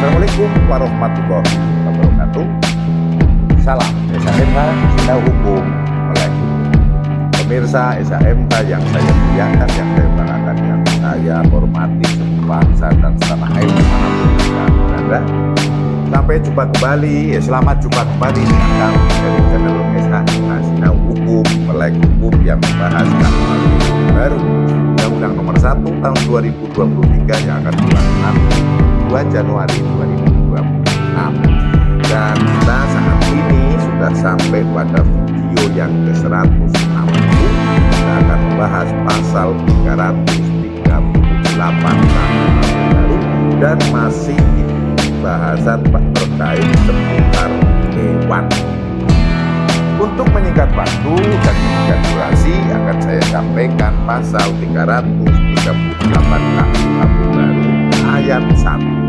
Assalamualaikum warahmatullahi wabarakatuh. Salam SHMH Sinau Hukum Melek. Pemirsa SHMH yang saya muliakan, yang saya banggakan, yang saya hormati sebangsa dan setanah air dimanapun Anda berada. Sampai jumpa kembali, selamat jumpa kembali dengan kami dari channel SHMH Sinau Hukum Melek Hukum yang membahas KUHP baru Undang-Undang Nomor 1 Tahun 2023 yang akan dilaksanakan 2 Januari 2026. Dan kita saat ini sudah sampai pada video yang ke-160. Kita akan membahas pasal 338 baru dan masih bahasan terkait seputar hewan. Untuk menyingkat waktu dan menyingkat durasi akan saya sampaikan pasal 338 KUHP baru ayat 1.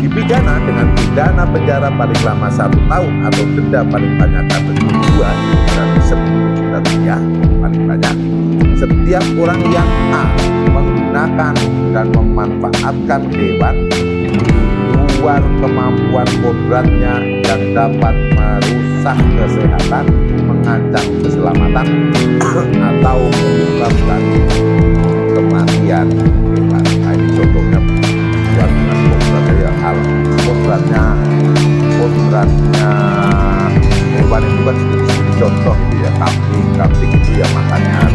Dipidana dengan pidana penjara paling lama 1 tahun atau denda paling banyak kategori 2 berarti 10 juta rupiah paling banyak setiap orang yang A. menggunakan dan memanfaatkan hewan luar kemampuan kodratnya yang dapat merusak kesehatan, mengancam keselamatan atau menyebabkan kematian hewan. Nah, ini contohnya buat dengan kodrat ya, hal kodratnya hewan itu kan seperti contoh gitu ya, kambing itu ya makannya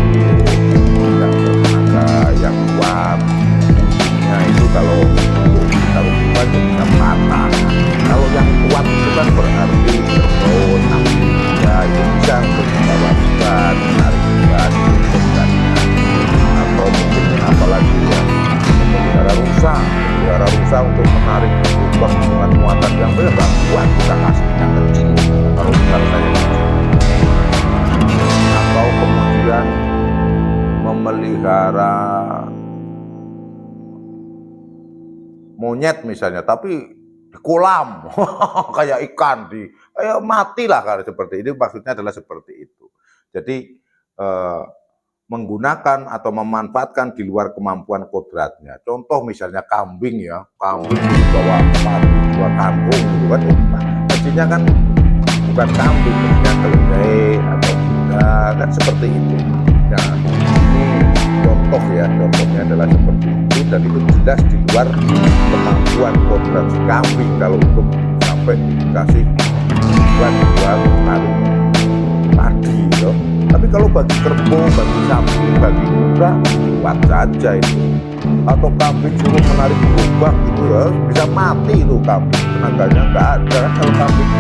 tidak bertenaga yang kuat, fungsinya itu kalau bukan bisa patah. Kalau yang kuat itu kan berarti terus ya itu bisa untuk membawa beban, menarik beban, atau mungkin apalagi ya memelihara rusa untuk menarik lubang dengan muatan yang besar, kuat kita kasih yang kecil kalau besar saja kecil. Atau kemudian memelihara monyet misalnya, tapi di kolam kayak ikan kayak matilah kalau seperti itu. Maksudnya adalah seperti itu. Jadi menggunakan atau memanfaatkan di luar kemampuan kodratnya. Contoh misalnya kambing ya, kambing bawa padi dua kangkung gitu kan, mestinya kan bukan kambing, mestinya keledai atau kuda kan seperti itu. Nah ini contoh ya, contohnya adalah seperti itu dan itu jelas di luar kemampuan kodrat si kambing kalau untuk sampai dikasih buat karung padi gitu. Tapi kalau bagi kerbau, bagi sapi, bagi kuda, kuat saja itu. Atau kambing suruh menarik lubang gitu ya, bisa mati itu kambing, tenaganya nggak ada kan kalau kambing.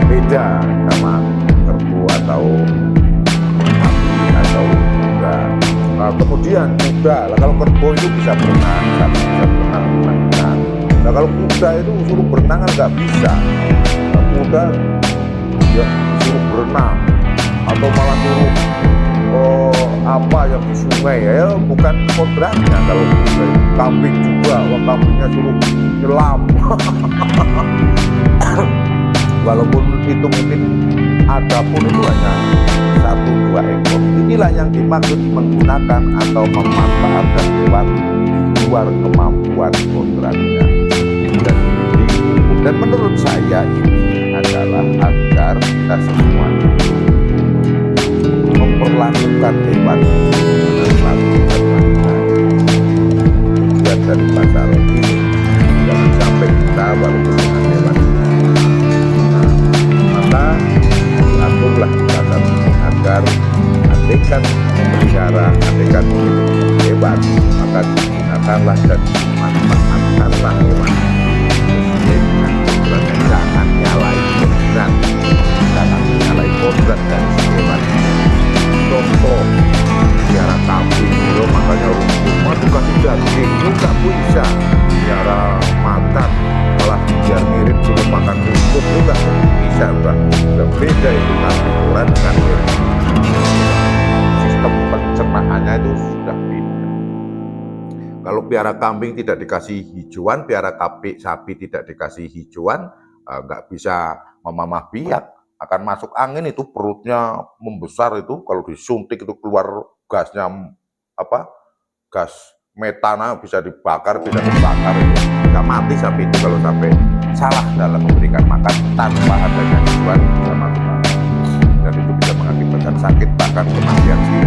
Beda sama kerbau atau sapi atau kuda. Nah, kemudian kuda, kalau kerbau itu bisa berenang, sapi bisa berenang. Nah kalau kuda itu suruh berenang kan nggak bisa. Nah, kuda ya suruh berenang atau malah suruh apa yang di sungai ya bukan kodratnya. Kalau kambing juga, kambingnya suruh nyelam walaupun itu mungkin ada pun itu hanya 1-2 ekor. Inilah yang dimaksud menggunakan atau memanfaatkan hewan luar kemampuan kodratnya. Dan menurut saya ini adalah agar kita semua memperlakukan hewan dengan lihat dari pasal ini, jangan sampai kita walaupun dengan hewan maka diaturlah pasal ini agar andekan memelihara, andekan hewan maka digunakanlah dan dimanfaatkanlah hewan dengan kodratnya. Jangan nyalain kodrat, jangan nyalain kodrat dari hewan. Contoh biara kambing itu makanya rumah bukan daging itu nggak bisa, biara makan malah biar mirip suruh makan rumput itu nggak bisa. Udah beda itu kambing ukuran dengan sistem pencernaannya itu sudah beda. Kalau piara kambing tidak dikasih hijauan, piara sapi tidak dikasih hijauan, nggak bisa memamah biak, akan masuk angin itu, perutnya membesar itu, kalau disuntik itu keluar gasnya gas metana bisa dibakar, bisa terbakar, itu bisa mati sapi itu kalau sampai salah dalam memberikan makan tanpa adanya tujuan bisa masuk akal. Dan itu bisa mengakibatkan sakit bahkan kematian si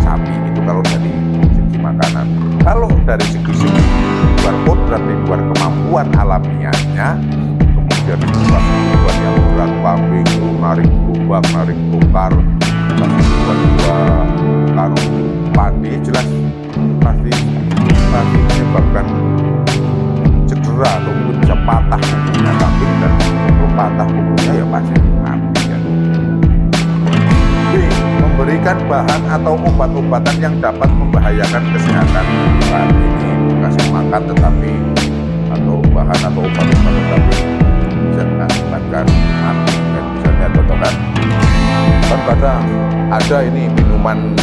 sapi itu kalau dari segi makanan. Kalau dari segi luar kodrat, di luar kemampuan alamiahnya, kemudian tujuan yang berat, kambing itu narik gerobak, narik tukar, buat dua karung padi, jelas pasti menyebabkan cedera atau mungkin bisa patah punggungnya kambing, dan kalau patah punggungnya ya pasti mati ya. B. Memberikan bahan atau obat-obatan yang dapat membahayakan kesehatan. Saat ini kasih makan tetapi atau bahan atau obat-obatan tetapi bisa mengakibatkan mati. Misalnya contoh kan pada ada ini minuman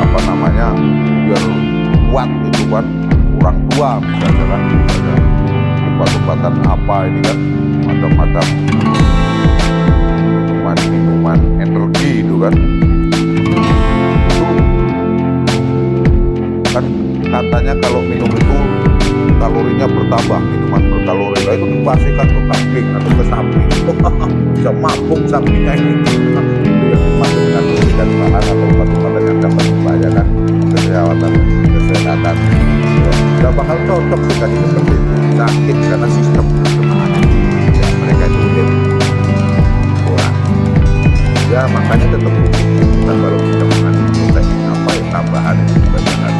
apa namanya biar kuat itu kan, orang tua misalnya kan, misalnya obat-obatan apa ini kan, macam-macam minuman energi itu kan, itu kan katanya kalau minum itu kalorinya bertambah, minuman berkalori, itu dipastikan ke kambing atau ke sapi bisa mabuk sapinya ini. Itu yang dimasukkan memberikan bahan atau obat-obatan yang dapat membahayakan kesehatan. Tidak bakal cocok jika seperti itu, sakit karena sistem ya, mereka itu kurang. Ya makanya tetap bukan kalau kita mengandung protein apa ya tambahan itu kebanyakan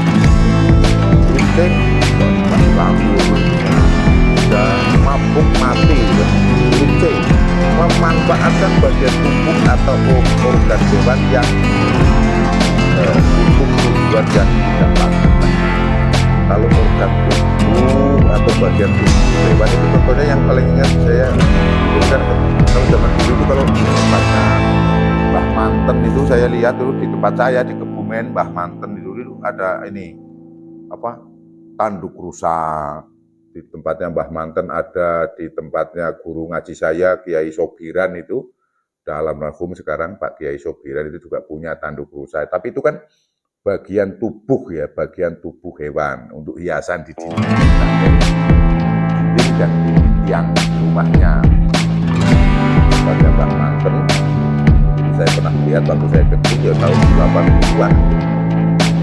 protein masih lambung dan mabuk mati ya. Protein memanfaatkan bagian tubuh atau organ hewan yang untuk tujuan yang tidak lakukan. Kalau organ tubuh atau bagian tubuh hewan itu contohnya yang paling ingat saya bukan kalau zaman dulu itu kalau di tempatnya Mbah Manten itu saya lihat dulu di tempat saya di Kebumen Mbah Manten itu ada ini apa tanduk rusa. Di tempatnya Mbah Manten ada, di tempatnya guru ngaji saya Kiai Sobiran itu dalam almarhum sekarang Pak Kiai Sobiran itu juga punya tanduk rusa. Tapi itu kan bagian tubuh ya, bagian tubuh hewan untuk hiasan di dinding dan di tiang rumahnya tempatnya Mbah Manten. Jadi saya pernah lihat waktu saya kecil ya tahun 80-an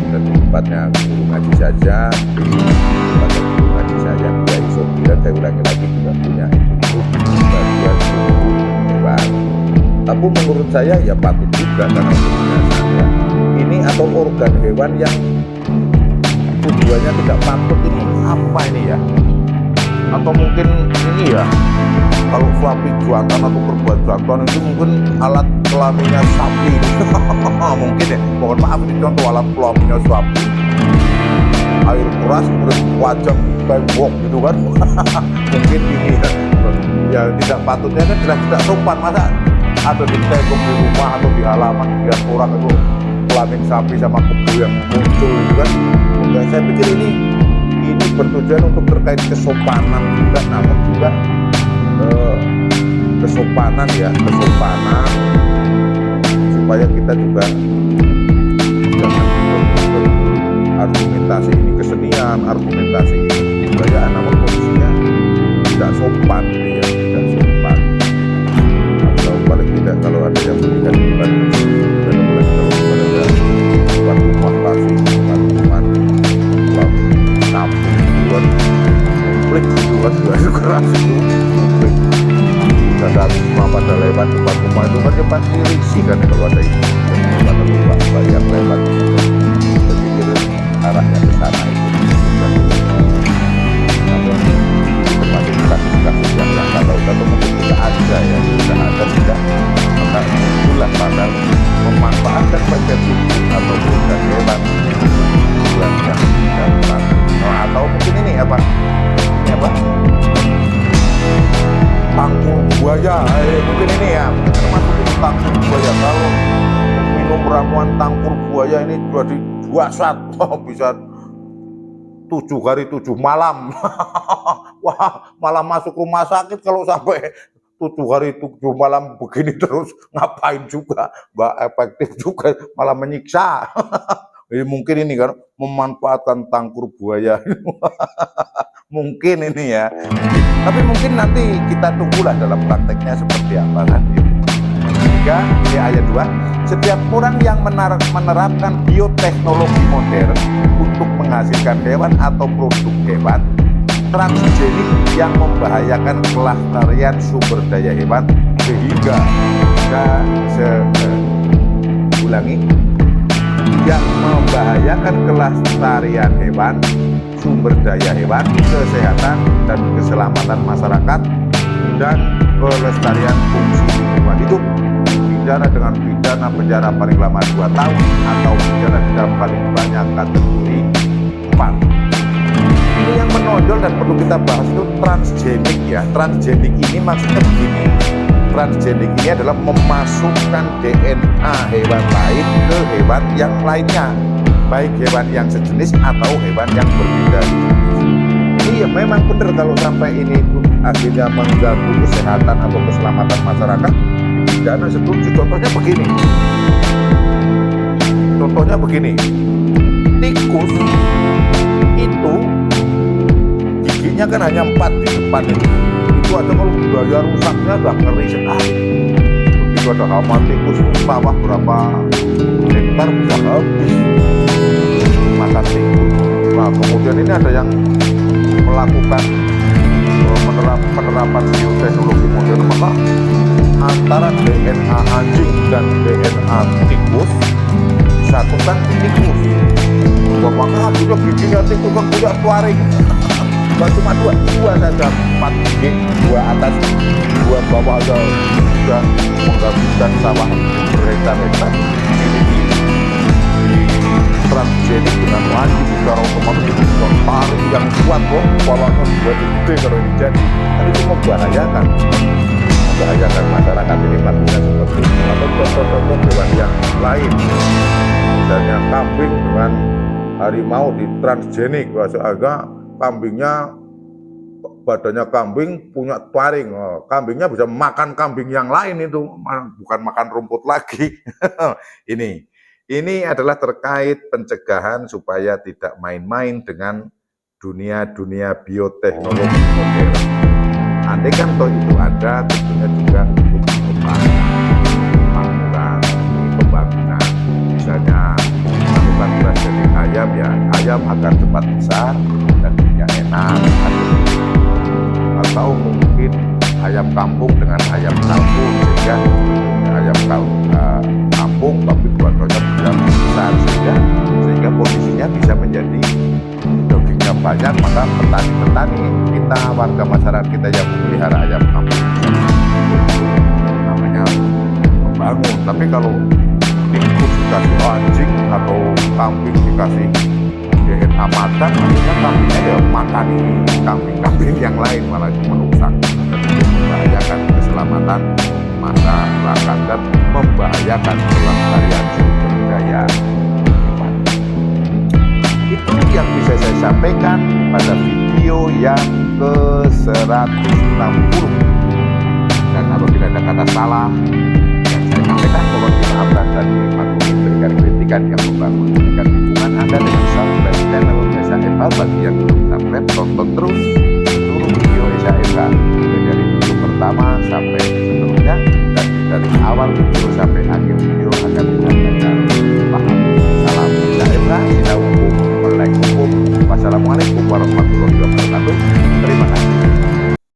dan di tempatnya guru ngaji saja, di tempatnya guru ngaji saya Kiai Sobiran, saya ulangi lagi juga punya itu bagian tubuh hewan. Tapi menurut saya ya patut juga karena saya ini atau organ hewan yang tujuannya tidak patut, ini apa ini ya, atau mungkin ini ya kalau sapi jantan atau perbuat jantan itu mungkin alat kelaminnya sapi mungkin ya, mohon maaf ini contoh alat kelaminnya sapi, air keras kemudian wajah tembok gitu kan mungkin ini ya tidak patutnya kan, jelas tidak sopan. Masa ada di tembok di rumah atau di halaman lihat orang itu kelamin sapi sama kebu yang muncul gitu kan. Ya, saya pikir ini bertujuan untuk terkait kesopanan juga, namun juga kesopanan supaya kita juga jangan argumentasi ini kesenian, argumentasi ini kebudayaan, namun posisinya tidak sopan ya, tidak sopan. Atau paling tidak kalau ada yang memberikan beban, dan apalagi kalau ada tuan rumah kasih teman-teman sapi buat konflik buat keras itu konflik. Dan semua pada lewat tempat rumah itu kan pasti risih kan kalau ada itu pada rumah yang lewat. Saya pikir arahnya ke sana itu. Namun termasuk kasus-kasus yang kalau mungkin tidak ada ya, tidak ada tidak, maka itulah pada memanfaatkan bagian tubuh atau organ hewan yang tidak atau mungkin ini apa? Tangkur buaya, mungkin ini ya, termasuk ini tangkur buaya. Kalau minum ramuan tangkur buaya ini jadi 2 saat, bisa 7 hari 7 malam. Wah, malah masuk rumah sakit kalau sampai 7 hari 7 malam begini terus, ngapain juga, nggak efektif juga, malah menyiksa. Mungkin ini kan memanfaatkan tangkur buaya. Mungkin ini ya. Tapi mungkin nanti kita tunggulah dalam prakteknya seperti apa kan. Ketiga, di ayat 2, setiap orang yang menerapkan bioteknologi modern untuk menghasilkan hewan atau produk hewan transgenik yang membahayakan kelestarian sumber daya hewan sehingga yang membahayakan kelestarian hewan, sumber daya hewan, kesehatan dan keselamatan masyarakat dan kelestarian fungsi lingkungan hidup, pidana dengan pidana penjara paling lama 2 tahun atau pidana denda paling banyak kategori 4. Ini yang menonjol dan perlu kita bahas itu transgenik ya. Transgenik ini maksudnya begini. Transgenik ini adalah memasukkan DNA hewan lain ke hewan yang lainnya, baik hewan yang sejenis atau hewan yang berbeda jenis. Iya, memang benar kalau sampai ini akhirnya mengganggu kesehatan atau keselamatan masyarakat, dipidana setuju. Contohnya begini, tikus itu giginya kan hanya 4 di depan itu aja kalau budaya rusaknya udah ngeri sekali. Begitu ada hama tikus, sawah berapa hektar bisa habis makan tikus. Nah, kemudian ini ada yang melakukan penerapan bioteknologi modern, maka antara DNA anjing dan DNA tikus disatukan tikus. Maka sudah giginya tikus kan punya tuaring. Bukan cuma dua saja, 4 gigi, 2 atas, 2 bawah aja sudah menghabiskan sawah berhektar-hektar. Ini di transgenik dengan anjing secara otomatis itu tarik yang kuat kok, polanya juga gede kalau ini jadi. Dan itu membahayakan masyarakat ini lakukan seperti itu. Atau contoh-contoh hewan yang lain, misalnya kambing dengan harimau di transgenik, agak kambingnya, badannya kambing punya taring, kambingnya bisa makan kambing yang lain, itu bukan makan rumput lagi. Ini adalah terkait pencegahan supaya tidak main-main dengan dunia bioteknologi modern. Andai kan toh itu ada, tentunya juga untuk pembangunan, misalnya melakukan transgenik ayam ya, ayam agar cepat besar dan enak, atau mungkin ayam kampung dengan ayam kampung, sehingga ayam kampung tapi dua-duanya bisa besar, sehingga posisinya bisa menjadi dagingnya banyak, maka petani kita, warga masyarakat kita yang memelihara ayam kampung, namanya membangun. Tapi kalau tikus dikasih anjing atau kambing dikasih DNA macan, akhirnya kambingnya ya makan ini kambing-kambing yang lain, malah merusak dan membahayakan keselamatan masyarakat dan membahayakan kelestarian sumber daya. Itu yang bisa saya sampaikan pada video yang ke-160. Dan apabila ada kata salah yang saya sampaikan, mohon dimaafkan dan dimaklumi. Berikan kritikan yang membangun, berikan hubungan Anda dengan subscribe channel Esa Eva. Bagi yang belum subscribe, tonton terus seluruh video Esa Eva, dari video pertama sampai seterusnya, dan dari awal video sampai akhir video akan kita